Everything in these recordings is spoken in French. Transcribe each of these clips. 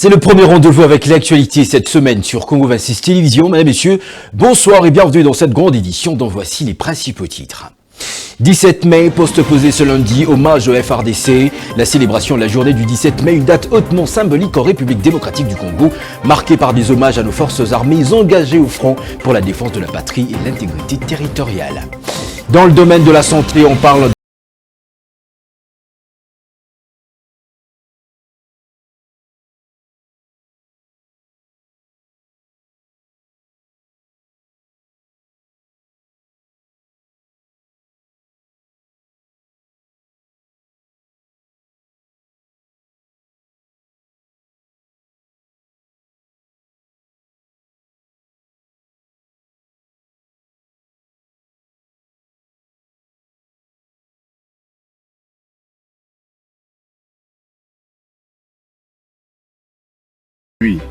C'est le premier rendez-vous avec l'actualité cette semaine sur Congo 26 Télévision. Mesdames et messieurs, bonsoir et bienvenue dans cette grande édition dont voici les principaux titres. 17 mai, poste posé ce lundi, hommage au FARDC. La célébration de la journée du 17 mai, une date hautement symbolique en République démocratique du Congo, marquée par des hommages à nos forces armées engagées au front pour la défense de la patrie et l'intégrité territoriale. Dans le domaine de la santé, on parle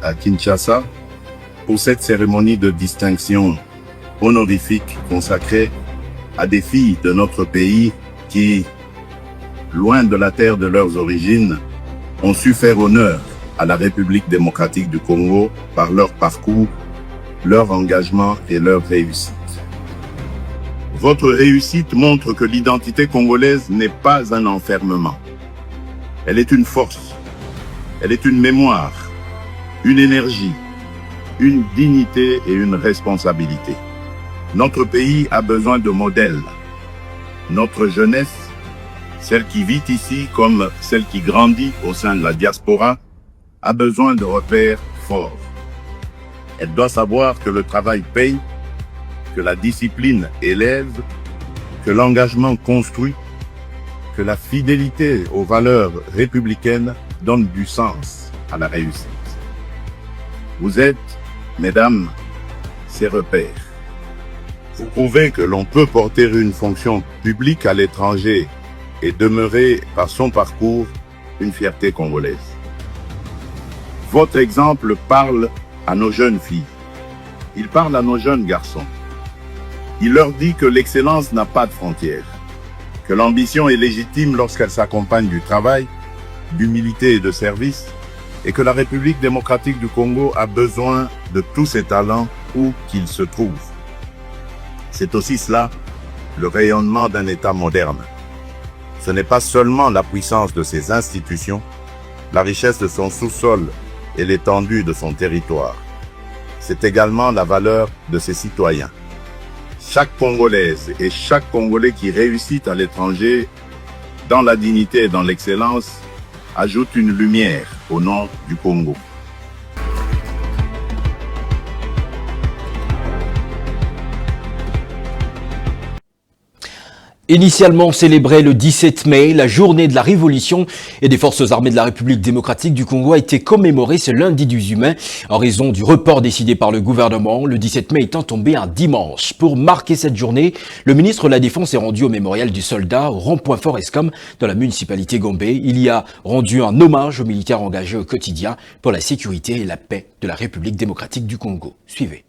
à Kinshasa pour cette cérémonie de distinction honorifique consacrée à des filles de notre pays qui, loin de la terre de leurs origines, ont su faire honneur à la République démocratique du Congo par leur parcours, leur engagement et leur réussite. Votre réussite montre que l'identité congolaise n'est pas un enfermement. Elle est une force, elle est une mémoire, une énergie, une dignité et une responsabilité. Notre pays a besoin de modèles. Notre jeunesse, celle qui vit ici comme celle qui grandit au sein de la diaspora, a besoin de repères forts. Elle doit savoir que le travail paye, que la discipline élève, que l'engagement construit, que la fidélité aux valeurs républicaines donne du sens à la réussite. Vous êtes, mesdames, ces repères. Vous prouvez que l'on peut porter une fonction publique à l'étranger et demeurer par son parcours une fierté congolaise. Votre exemple parle à nos jeunes filles. Il parle à nos jeunes garçons. Il leur dit que l'excellence n'a pas de frontières, que l'ambition est légitime lorsqu'elle s'accompagne du travail, d'humilité et de service, et que la République démocratique du Congo a besoin de tous ses talents où qu'ils se trouvent. C'est aussi cela, le rayonnement d'un État moderne. Ce n'est pas seulement la puissance de ses institutions, la richesse de son sous-sol et l'étendue de son territoire. C'est également la valeur de ses citoyens. Chaque Congolaise et chaque Congolais qui réussit à l'étranger, dans la dignité et dans l'excellence, ajoute une lumière au nom du Congo. Initialement célébrée le 17 mai, la journée de la Révolution et des forces armées de la République démocratique du Congo a été commémorée ce lundi 18 mai en raison du report décidé par le gouvernement, le 17 mai étant tombé un dimanche. Pour marquer cette journée, le ministre de la Défense est rendu au mémorial du soldat au rond-point Fort Escom dans la municipalité Gombe. Il y a rendu un hommage aux militaires engagés au quotidien pour la sécurité et la paix de la République démocratique du Congo. Suivez.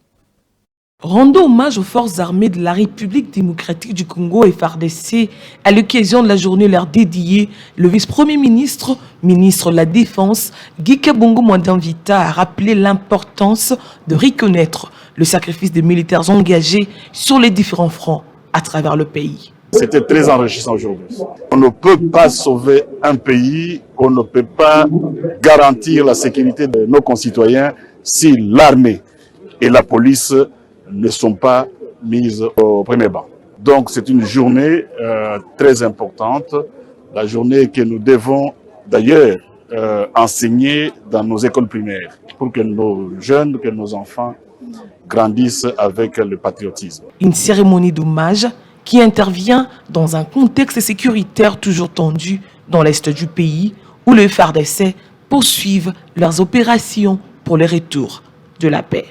Rendons hommage aux forces armées de la République démocratique du Congo et FARDC à l'occasion de la journée leur dédiée. Le vice-premier ministre, ministre de la Défense, Guy Kabongo Mwandamvita a rappelé l'importance de reconnaître le sacrifice des militaires engagés sur les différents fronts à travers le pays. C'était très enrichissant aujourd'hui. On ne peut pas sauver un pays, on ne peut pas garantir la sécurité de nos concitoyens si l'armée et la police ne sont pas mises au premier banc. Donc c'est une journée très importante, la journée que nous devons d'ailleurs enseigner dans nos écoles primaires pour que nos jeunes, que nos enfants grandissent avec le patriotisme. Une cérémonie d'hommage qui intervient dans un contexte sécuritaire toujours tendu dans l'est du pays où les FARDC poursuivent leurs opérations pour le retour de la paix.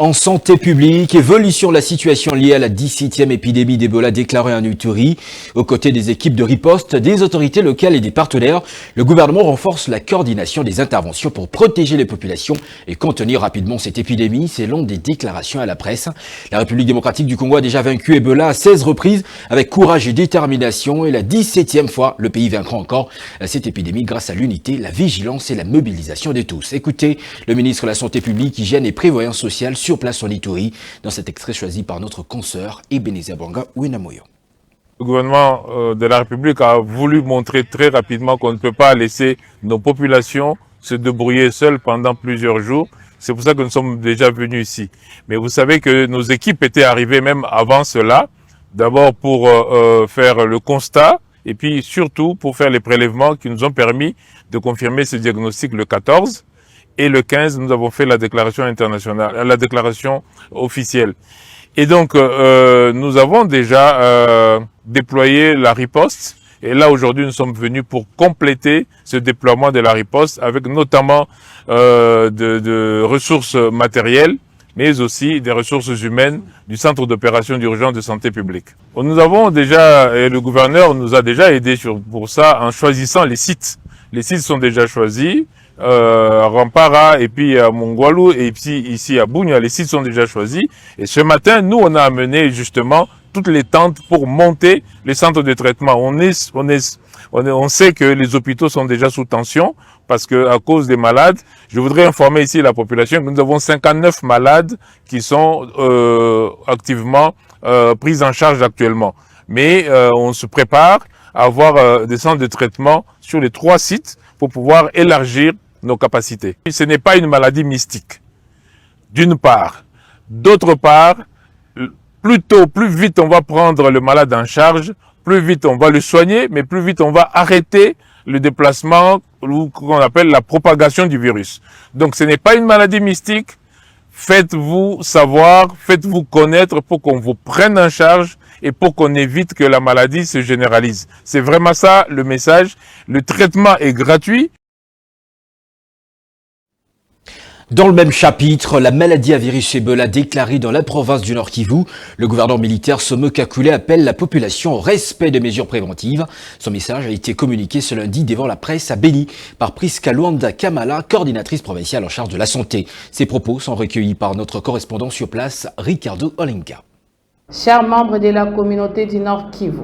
En santé publique, évolution de la situation liée à la 17e épidémie d'Ebola déclarée en Ituri. Aux côtés des équipes de riposte, des autorités locales et des partenaires, le gouvernement renforce la coordination des interventions pour protéger les populations et contenir rapidement cette épidémie, selon des déclarations à la presse. La République démocratique du Congo a déjà vaincu Ebola à 16 reprises avec courage et détermination, et la 17e fois, le pays vaincra encore cette épidémie grâce à l'unité, la vigilance et la mobilisation de tous. Écoutez le ministre de la Santé publique, Hygiène et Prévoyance sociale sur place en Ituri, dans cet extrait choisi par notre consoeur Ebenezer Bwanga Winamoyo. Le gouvernement de la République a voulu montrer très rapidement qu'on ne peut pas laisser nos populations se débrouiller seules pendant plusieurs jours. C'est pour ça que nous sommes déjà venus ici. Mais vous savez que nos équipes étaient arrivées même avant cela, d'abord pour faire le constat et puis surtout pour faire les prélèvements qui nous ont permis de confirmer ce diagnostic le 14. Et le 15, nous avons fait la déclaration internationale, la déclaration officielle. Et donc, nous avons déjà déployé la riposte. Et là, aujourd'hui, nous sommes venus pour compléter ce déploiement de la riposte avec notamment de ressources matérielles, mais aussi des ressources humaines du Centre d'opération d'urgence de santé publique. Nous avons déjà, et le gouverneur nous a déjà aidé pour ça en choisissant les sites. Les sites sont déjà choisis. À Rwampara et puis à Mongwalu et puis ici à Bunia, les sites sont déjà choisis. Et ce matin, nous, on a amené justement toutes les tentes pour monter les centres de traitement. On sait que les hôpitaux sont déjà sous tension parce que à cause des malades. Je voudrais informer ici la population que nous avons 59 malades qui sont activement pris en charge actuellement. Mais on se prépare à avoir des centres de traitement sur les 3 sites pour pouvoir élargir nos capacités. Ce n'est pas une maladie mystique, d'une part. D'autre part, plus vite on va prendre le malade en charge, plus vite on va le soigner, mais plus vite on va arrêter le déplacement ou qu'on appelle la propagation du virus. Donc ce n'est pas une maladie mystique. Faites-vous savoir, faites-vous connaître pour qu'on vous prenne en charge et pour qu'on évite que la maladie se généralise. C'est vraiment ça le message. Le traitement est gratuit. Dans le même chapitre, la maladie à virus Ebola déclarée dans la province du Nord Kivu, le gouverneur militaire Somo Kakule appelle la population au respect des mesures préventives. Son message a été communiqué ce lundi devant la presse à Beni par Priska Luanda Kamala, coordinatrice provinciale en charge de la santé. Ces propos sont recueillis par notre correspondant sur place, Ricardo Olenka. Chers membres de la communauté du Nord Kivu,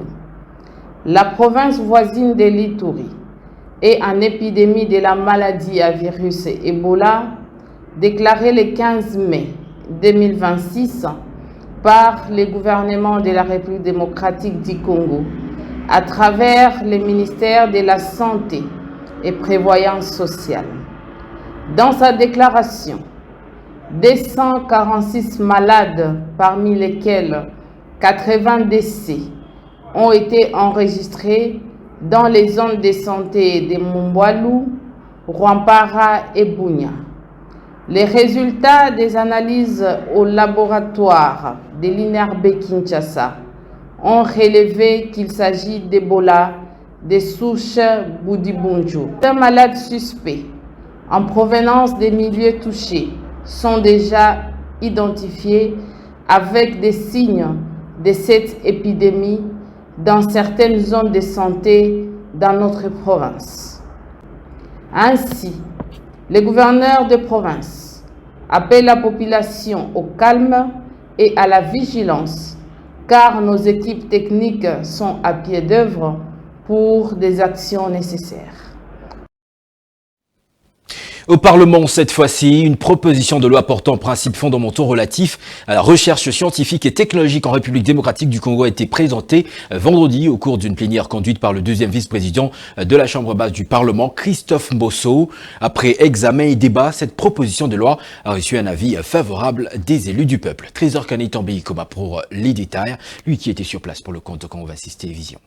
la province voisine de l'Ituri est en épidémie de la maladie à virus Ebola déclarée le 15 mai 2026 par le gouvernement de la République démocratique du Congo à travers le ministère de la Santé et Prévoyance sociale. Dans sa déclaration, 246 malades, parmi lesquels 80 décès, ont été enregistrés dans les zones de santé de Mongwalu, Rwampara et Bunia. Les résultats des analyses au laboratoire de l'INRB Kinshasa ont relevé qu'il s'agit d'Ebola des souches Boudibunju. Les malades suspects en provenance des milieux touchés sont déjà identifiés avec des signes de cette épidémie dans certaines zones de santé dans notre province. Ainsi, le gouverneur de province appelle la population au calme et à la vigilance, car nos équipes techniques sont à pied d'œuvre pour des actions nécessaires. Au Parlement, cette fois-ci, une proposition de loi portant principes fondamentaux relatifs à la recherche scientifique et technologique en République démocratique du Congo a été présentée vendredi au cours d'une plénière conduite par le deuxième vice-président de la Chambre basse du Parlement, Christophe Mbosso. Après examen et débat, cette proposition de loi a reçu un avis favorable des élus du peuple. Trésor Kanitambi Koma pour les détails, lui qui était sur place pour le compte de Congo Assise Télévision.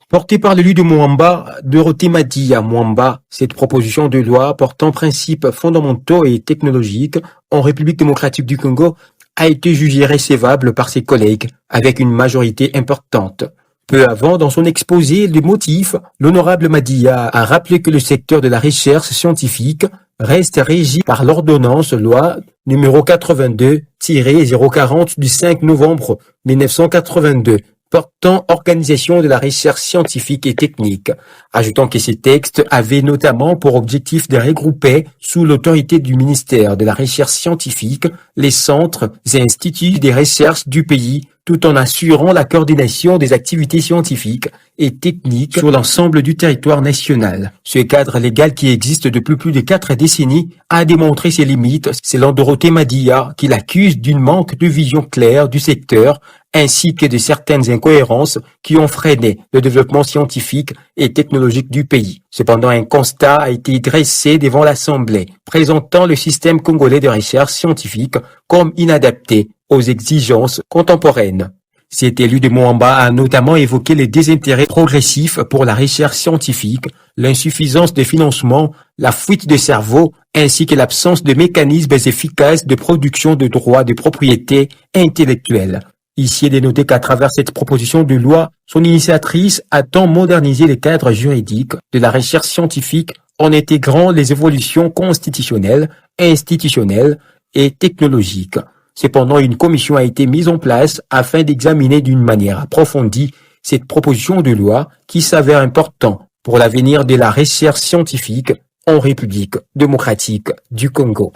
Portée par l'élu de Mwamba, Dorothée Madia Mwamba, cette proposition de loi portant principes fondamentaux et technologiques en République démocratique du Congo a été jugée recevable par ses collègues avec une majorité importante. Peu avant, dans son exposé de motifs, l'honorable Madia a rappelé que le secteur de la recherche scientifique reste régi par l'ordonnance loi numéro 82-040 du 5 novembre 1982 portant organisation de la recherche scientifique et technique, ajoutant que ces textes avaient notamment pour objectif de regrouper sous l'autorité du ministère de la Recherche scientifique les centres et instituts de recherche du pays, tout en assurant la coordination des activités scientifiques et techniques sur l'ensemble du territoire national. Ce cadre légal qui existe depuis plus de 4 décennies a démontré ses limites, selon Dorothée Madia, qui l'accuse d'une manque de vision claire du secteur ainsi que de certaines incohérences qui ont freiné le développement scientifique et technologique du pays. Cependant, un constat a été dressé devant l'Assemblée, présentant le système congolais de recherche scientifique comme inadapté aux exigences contemporaines. Cet élu de Moamba a notamment évoqué les désintérêts progressifs pour la recherche scientifique, l'insuffisance de financement, la fuite de cerveau, ainsi que l'absence de mécanismes efficaces de production de droits de propriété intellectuelle. Ici est dénoté qu'à travers cette proposition de loi, son initiatrice attend moderniser les cadres juridiques de la recherche scientifique en intégrant les évolutions constitutionnelles, institutionnelles et technologiques. Cependant, une commission a été mise en place afin d'examiner d'une manière approfondie cette proposition de loi qui s'avère importante pour l'avenir de la recherche scientifique en République démocratique du Congo.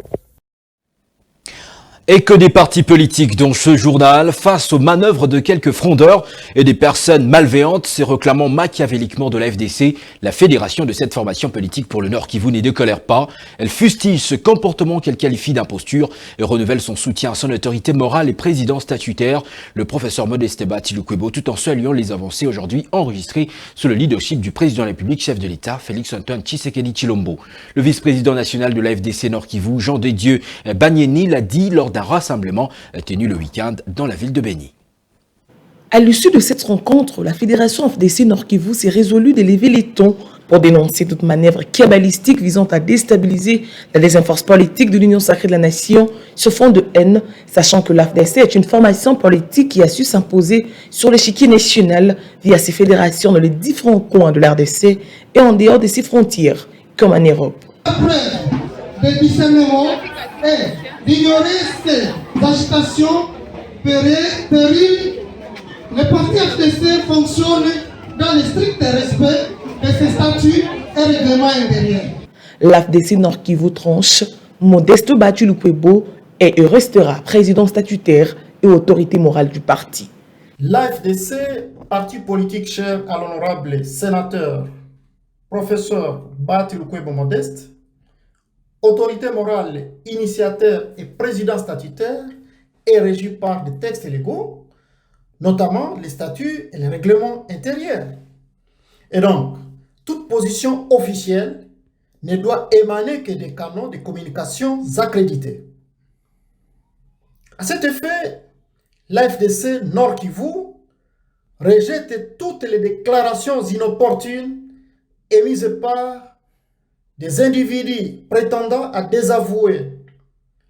Et que des partis politiques, dont ce journal, face aux manœuvres de quelques frondeurs et des personnes malveillantes, se réclamant machiavéliquement de la FDC, la fédération de cette formation politique pour le Nord Kivu n'y décolère pas. Elle fustige ce comportement qu'elle qualifie d'imposture et renouvelle son soutien à son autorité morale et président statutaire, le professeur Modeste Batilukwebo, tout en saluant les avancées aujourd'hui enregistrées sous le leadership du président de la République, chef de l'État, Félix-Antoine Tshisekedi Tshilombo. Le vice-président national de la FDC Nord Kivu, Jean de Dieu Banyeni, l'a dit lors d'un rassemblement tenu le week-end dans la ville de Béni. À l'issue de cette rencontre, la Fédération FDC Nord Kivu s'est résolue d'élever les tons pour dénoncer toute manœuvre cabalistique visant à déstabiliser la deuxième force politique de l'Union sacrée de la Nation sur fond de haine, sachant que l'AFDC est une formation politique qui a su s'imposer sur l'échiquier national via ses fédérations dans les différents coins de l'RDC et en dehors de ses frontières, comme en Europe. Après des discernements et d'ignorer ces agitations périles, le parti FDC fonctionne dans le strict respect de ses statuts et règlements intérieurs. L'AFDC Nord Kivu tranche, Modeste Batilukwebo est et restera président statutaire et autorité morale du parti. L'AFDC, parti politique cher à l'honorable sénateur, professeur Batilukwebo Modeste, autorité morale, initiateur et président statutaire, est régi par des textes légaux, notamment les statuts et les règlements intérieurs. Et donc, toute position officielle ne doit émaner que des canaux de communication accrédités. À cet effet, l'AFDC Nord Kivu rejette toutes les déclarations inopportunes émises par des individus prétendant à désavouer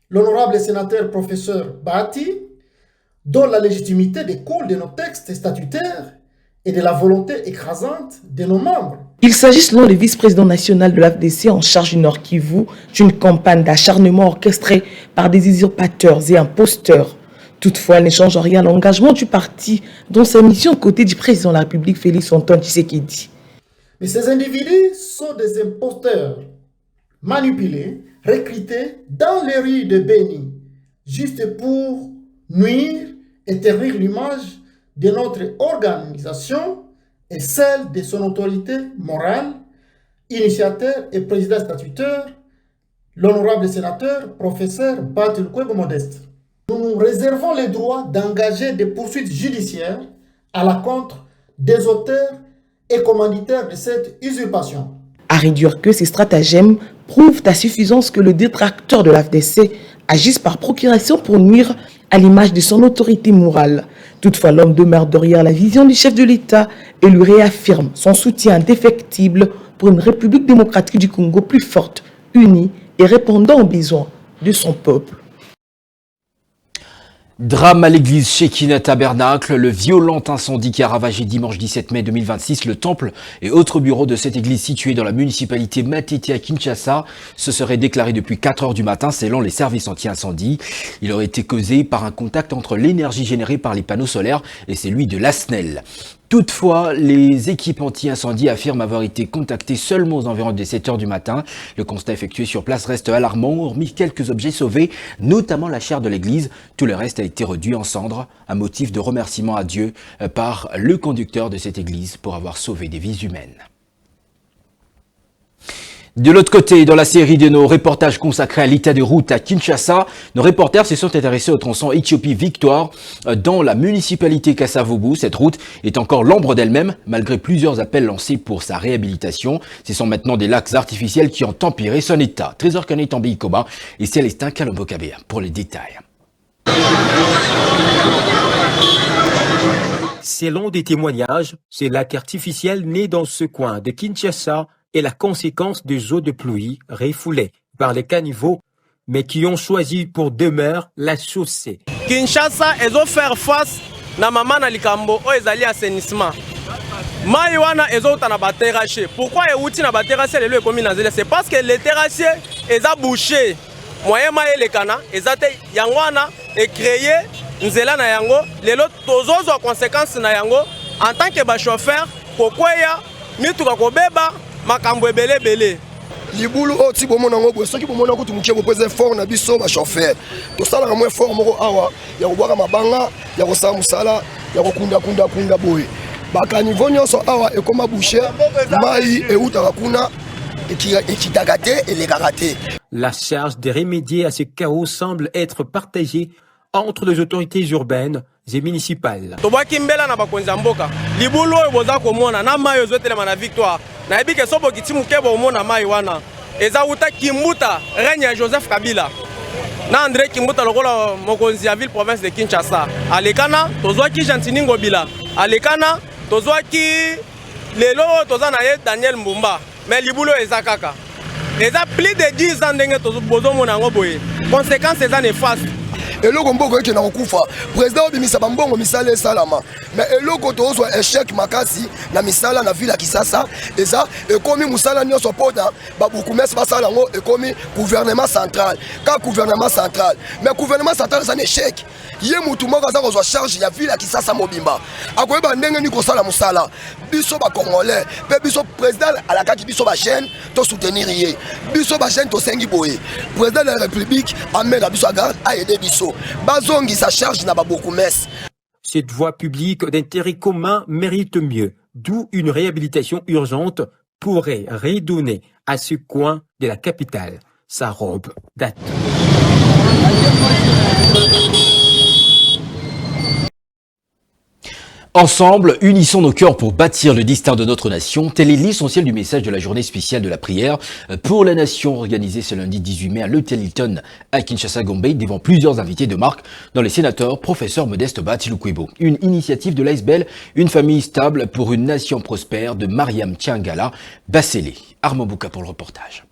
l'honorable sénateur professeur Bati, dont la légitimité découle de nos textes statutaires et de la volonté écrasante de nos membres. Il s'agit, selon le vice-président national de l'AFDC en charge du Nord Kivu, d'une campagne d'acharnement orchestrée par des usurpateurs et imposteurs. Toutefois, elle ne change rien à l'engagement du parti dans sa mission aux côtés du président de la République, Félix-Antoine Tshisekedi. Mais ces individus sont des imposteurs, manipulés, recrutés dans les rues de Béni, juste pour nuire et terrir l'image de notre organisation et celle de son autorité morale, initiateur et président statutaire, l'honorable sénateur, professeur Batilukwebo Modeste. Nous nous réservons le droit d'engager des poursuites judiciaires à l'encontre des auteurs et commanditaires de cette usurpation. À réduire que ces stratagèmes prouvent à suffisance que le détracteur de l'AFDC agisse par procuration pour nuire à l'image de son autorité morale. Toutefois, l'homme demeure derrière la vision du chef de l'État et lui réaffirme son soutien indéfectible pour une République démocratique du Congo plus forte, unie et répondant aux besoins de son peuple. Drame à l'église Shekinah Tabernacle, le violent incendie qui a ravagé dimanche 17 mai 2026 le temple et autres bureaux de cette église située dans la municipalité Matete à Kinshasa se serait déclaré depuis 4 heures du matin selon les services anti-incendie. Il aurait été causé par un contact entre l'énergie générée par les panneaux solaires et celui de l'ASNEL. Toutefois, les équipes anti-incendie affirment avoir été contactées seulement aux environs des 7 heures du matin. Le constat effectué sur place reste alarmant, hormis quelques objets sauvés, notamment la chaire de l'église. Tout le reste a été réduit en cendres, un motif de remerciement à Dieu par le conducteur de cette église pour avoir sauvé des vies humaines. De l'autre côté, dans la série de nos reportages consacrés à l'état de route à Kinshasa, nos reporters se sont intéressés au tronçon Éthiopie-Victoire dans la municipalité Kasavubu. Cette route est encore l'ombre d'elle-même, malgré plusieurs appels lancés pour sa réhabilitation. Ce sont maintenant des lacs artificiels qui ont empiré son état. Trésor Kané Tambi Koba et Célestin Kalombo-Kabea pour les détails. Selon des témoignages, ces lacs artificiels nés dans ce coin de Kinshasa est la conséquence des eaux de pluie refoulées par les caniveaux, mais qui ont choisi pour demeure la chaussée. Kinshasa ezo faire face na mama na likambo o ezali assainissement. Mai wana ezo uta na baterache. Pourquoi euti na baterache lelo ekomi na zela? C'est parce que les terrassiers eza bouché. Moyen mai elekana ezate yango wana e créer nzela na yango lelo tozozo conséquence na yango en tant que ba chauffeur kokweya mituka kobeba makambo ebele bele. Libulu oti bomona ngo soki bomona ko tumukie bo pese fort na biso ba chauffeur to sala ka mo fort moko awa ya ko bwaka mabanga ya ko sa musala ya ko kunda boye baka niveau nyonso awa e koma boucher mai e uta kuna ekidagate et les karaté. La charge de remédier à ce chaos semble être partagée entre les autorités urbaines et municipales. Tobaki mbela na bakonza mboka libulu oyo boza komona na mai ozotelema na Victoire na ebike sobo kitimuke bo mona mai wana eza uta Kimbuta règne ya Joseph Kabila na André Kimbuta lokola mokonzi ya ville province de Kinshasa alekana tozwaki Gentini Ngobila alekana tozwaki lelo toza na ye Daniel Mbumba mais libulu eza kaka eza plus de 10 ans ndenge tozobozo mona ngo boye conséquences eza néfaste. Eloko mboko yake na kufa président obimisa bambongo misala esalama mais eloko tozwa échec makasi na misala na ville ya Kisasa eza ekomi musala nyonso pota babukumesi basala ngo ekomi gouvernement central ka gouvernement central mais gouvernement central c'est un échec ye mutu moko aza kozwa charge ya ville ya Kisasa mobimba akoyeba ndenge ni kosala musala biso ba congolais pe biso président alakaki biso ba jeune to soutenir ye biso ba jeune to sengi boye président de la république amena biso agarde a aider biso bazongi sa charge na babokumesi. Cette voie publique d'intérêt commun mérite mieux, d'où une réhabilitation urgente pourrait redonner à ce coin de la capitale sa robe date. Ensemble, unissons nos cœurs pour bâtir le destin de notre nation. Tel est l'essentiel du message de la journée spéciale de la prière pour la nation organisée ce lundi 18 mai à l'Hôtel Hilton à Kinshasa-Gombe devant plusieurs invités de marque dont les sénateurs professeur Modeste Batilou-Kwebo. Une initiative de l'ASBEL, une famille stable pour une nation prospère de Mariam Tiangala Bassélé. Armand Bouka pour le reportage.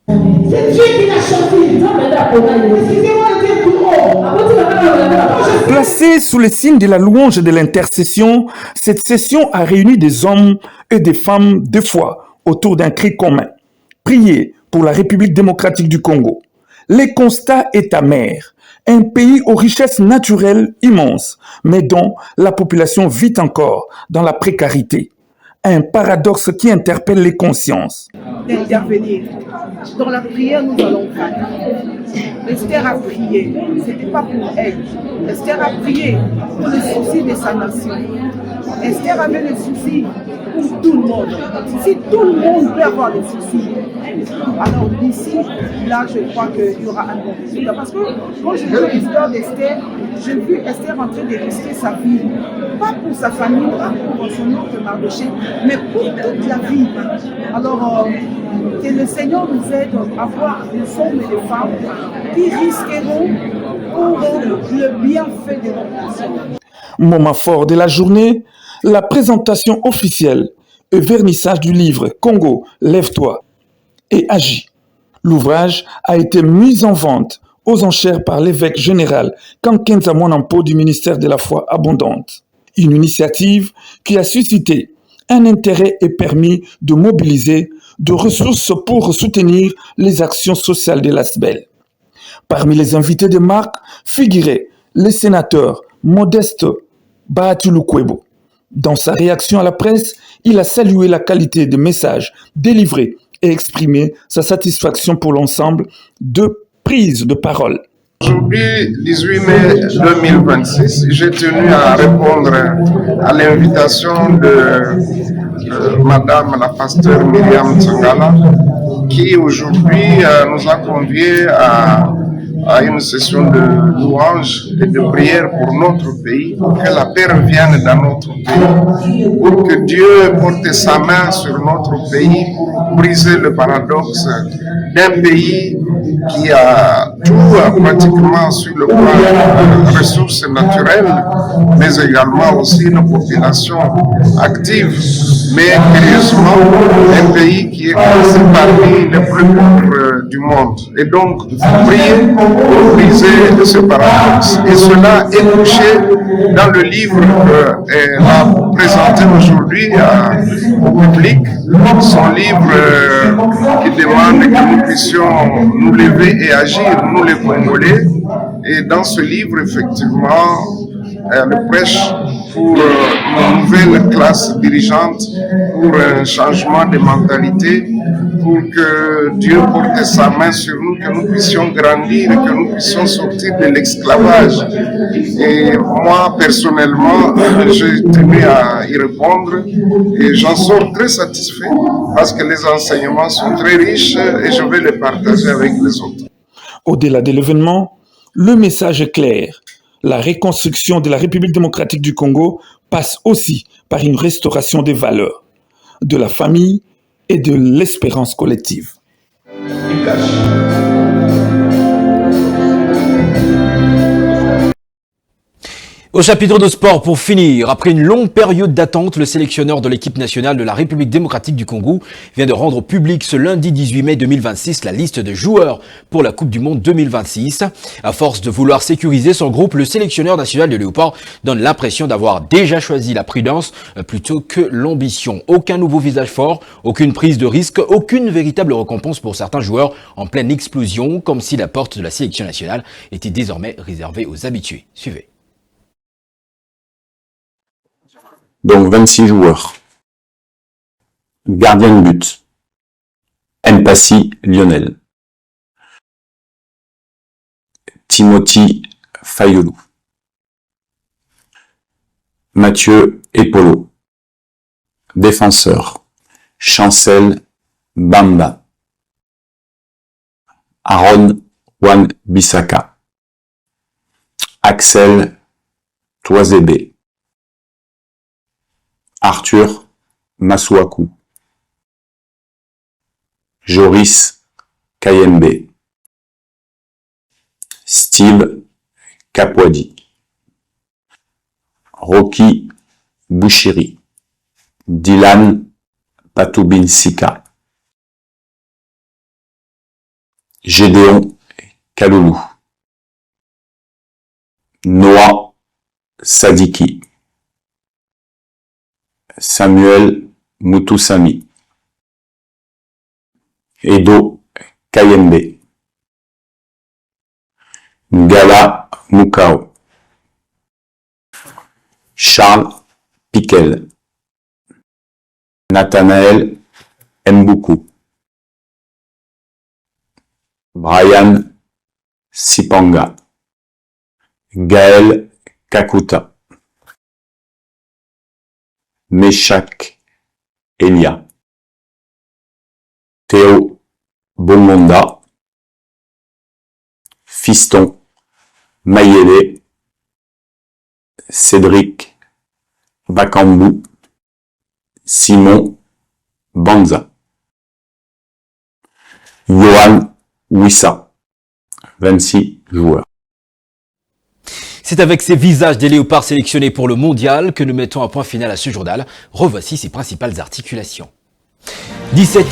C'est Dieu qui l'a chanté. Placée sous le signe de la louange et de l'intercession, cette session a réuni des hommes et des femmes de foi autour d'un cri commun. Prier pour la République démocratique du Congo. Le constat est amer. Un pays aux richesses naturelles immenses, mais dont la population vit encore dans la précarité. Un paradoxe qui interpelle les consciences. D'intervenir. Dans la prière, nous allons faire. Esther a prié, ce n'était pas pour elle. Esther a prié pour le souci de sa nation. Esther avait le souci pour tout le monde. Si tout le monde peut avoir des soucis, alors d'ici, là, je crois qu'il y aura un bon résultat. Parce que quand je vois l'histoire d'Esther, j'ai vu Esther en train de risquer sa vie. Pas pour sa famille, pas pour son oncle Mardoché, mais pour toute la vie. Alors, que le Seigneur nous aide à voir des hommes et des femmes qui risqueront pour le bienfait de notre nation. Moment fort de la journée, la présentation officielle et vernissage du livre Congo, lève-toi et agis. L'ouvrage a été mis en vente aux enchères par l'évêque général Kankenza Mwanampo du ministère de la foi abondante. Une initiative qui a suscité un intérêt et permis de mobiliser de ressources pour soutenir les actions sociales de l'ASBEL. Parmi les invités de marque figurait le sénateur Modeste Baatulukwebo. Dans sa réaction à la presse, il a salué la qualité des messages délivrés et exprimé sa satisfaction pour l'ensemble de prises de parole. Aujourd'hui, 18 mai 2026, j'ai tenu à répondre à l'invitation de Madame la pasteur Myriam Tsangala, qui aujourd'hui nous a conviés à une session de louange et de prière pour notre pays, pour que la paix revienne dans notre pays, pour que Dieu porte sa main sur notre pays pour briser le paradoxe d'un pays qui a tout pratiquement sur le plan des ressources naturelles, mais également aussi une population active, mais curieusement un pays qui est classé parmi les plus pauvres du monde. Et donc, il faut prier pour briser ce paradoxe. Et cela est couché dans le livre qu'elle a présenté aujourd'hui au public, son livre qui demande que nous puissions nous lever et agir, nous les Congolais. Et dans ce livre, effectivement, elle prêche pour une nouvelle classe dirigeante, pour un changement de mentalité, pour que Dieu porte sa main sur nous, que nous puissions grandir, que nous puissions sortir de l'esclavage. Et moi, personnellement, j'ai tenu à y répondre et j'en sors très satisfait parce que les enseignements sont très riches et je vais les partager avec les autres. Au-delà de l'événement, le message est clair. La reconstruction de la République démocratique du Congo passe aussi par une restauration des valeurs, de la famille et de l'espérance collective. Au chapitre de sport, pour finir, après une longue période d'attente, le sélectionneur de l'équipe nationale de la République démocratique du Congo vient de rendre public ce lundi 18 mai 2026 la liste de joueurs pour la Coupe du Monde 2026. À force de vouloir sécuriser son groupe, le sélectionneur national de Léopard donne l'impression d'avoir déjà choisi la prudence plutôt que l'ambition. Aucun nouveau visage fort, aucune prise de risque, aucune véritable récompense pour certains joueurs en pleine explosion, comme si la porte de la sélection nationale était désormais réservée aux habitués. Suivez. Donc 26 joueurs. Gardien de but. Mpassi Lionel. Timothy Fayolou. Mathieu Epolo. Défenseur. Chancel Bamba. Aaron Wan-Bissaka. Axel Toisébé. Arthur Masuaku. Joris Kayembe. Steve Kapwadi. Rocky Bouchiri. Dylan Patoubinsika. Gédéon Kaloulou. Noah Sadiki. Samuel Mutusami. Edo Kayembe. Ngala Mukao. Charles Piquel. Nathanaël Mbuku. Brian Sipanga. Gaël Kakuta. Meshak Elia. Théo Bomonda. Fiston Mayele. Cédric Bakambu. Simon Banza. Johan Wissa. 26 joueurs. C'est avec ces visages des léopards sélectionnés pour le mondial que nous mettons un point final à ce journal. Revoici ses principales articulations. 17